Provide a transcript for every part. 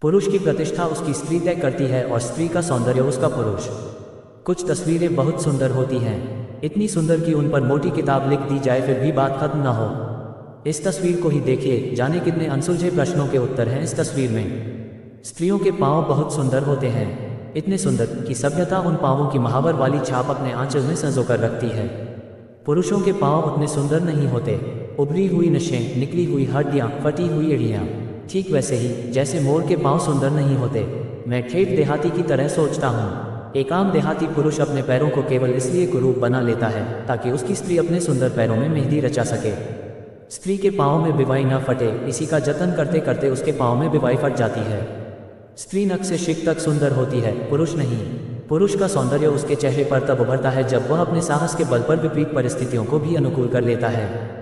पुरुष की प्रतिष्ठा उसकी स्त्री तय करती है और स्त्री का सौंदर्य उसका पुरुष। कुछ तस्वीरें बहुत सुंदर होती हैं, इतनी सुंदर कि उन पर मोटी किताब लिख दी जाए फिर भी बात खत्म न हो। इस तस्वीर को ही देखिए, जाने कितने अनसुलझे प्रश्नों के उत्तर हैं इस तस्वीर में। स्त्रियों के पांव बहुत सुंदर होते हैं, इतने सुंदर कि सभ्यता उन पांवों की महावर वाली छाप अपने आंचल में संजो कर रखती है। पुरुषों के पांव उतने सुंदर नहीं होते, उभरी हुई नसें, निकली हुई हड्डियां, फटी हुई एड़ियां, ठीक वैसे ही जैसे मोर के पांव सुंदर नहीं होते। मैं ठेठ देहाती की तरह सोचता हूँ। एक आम देहाती पुरुष अपने पैरों को केवल इसलिए कुरूप बना लेता है ताकि उसकी स्त्री अपने सुंदर पैरों में मेहंदी रचा सके। स्त्री के पाँव में बिवाई न फटे, इसी का जतन करते करते उसके पाँव में बिवाई फट जाती है। स्त्री नख से शिख तक सुंदर होती है, पुरुष नहीं। पुरुष का सौंदर्य उसके चेहरे पर तब उभरता है जब वह अपने साहस के बल पर विपरीत परिस्थितियों को भी अनुकूल कर लेता है।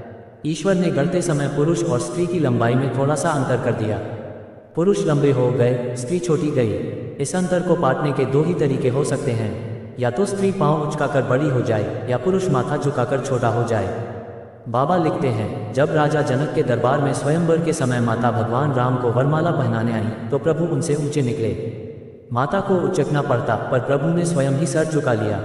ईश्वर ने गढ़ते समय पुरुष और स्त्री की लंबाई में थोड़ा सा अंतर कर दिया। पुरुष लंबे हो गए, स्त्री छोटी गई। इस अंतर को पाटने के दो ही तरीके हो सकते हैं, या तो स्त्री पांव उचकाकर बड़ी हो जाए या पुरुष माथा झुकाकर छोटा हो जाए। बाबा लिखते हैं, जब राजा जनक के दरबार में स्वयंवर के समय माता भगवान राम को वरमाला पहनाने आई तो प्रभु उनसे ऊंचे निकले। माता को उचकना पड़ता पर प्रभु ने स्वयं ही सर झुका लिया।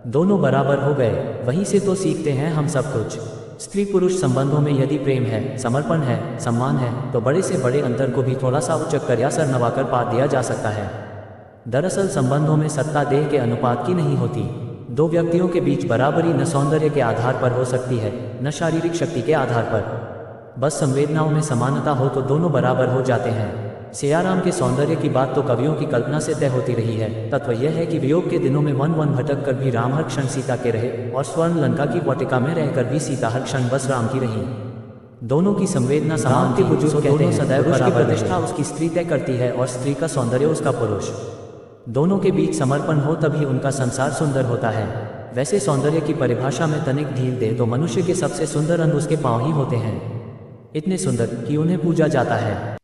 दोनों बराबर हो गए। वहीं से तो सीखते हैं हम सब कुछ। स्त्री पुरुष संबंधों में यदि प्रेम है, समर्पण है, सम्मान है, तो बड़े से बड़े अंतर को भी थोड़ा सा उचक कर या सर नवाकर पार दिया जा सकता है। दरअसल संबंधों में सत्ता देह के अनुपात की नहीं होती। दो व्यक्तियों के बीच बराबरी न सौंदर्य के आधार पर हो सकती है, न शारीरिक शक्ति के आधार पर। बस संवेदनाओं में समानता हो तो दोनों बराबर हो जाते हैं। सियाराम के सौंदर्य की बात तो कवियों की कल्पना से तय होती रही है। तत्व यह है कि वियोग के दिनों में वन वन भटक कर भी राम हर क्षण सीता के रहे और स्वर्ण लंका की वाटिका में रहकर भी सीता हर क्षण बस राम की रही। दोनों की संवेदना समान थी। बुजुर्ग कहते हैं, सदैव पुरुष की प्रतिष्ठा उसकी स्त्री तय करती है और स्त्री का सौंदर्य उसका पुरुष। दोनों के बीच समर्पण हो तभी उनका संसार सुंदर होता है। वैसे सौंदर्य की परिभाषा में तनिक ढील दे तो मनुष्य के सबसे सुंदर अंग उसके पांव ही होते हैं, इतने सुंदर कि उन्हें पूजा जाता है।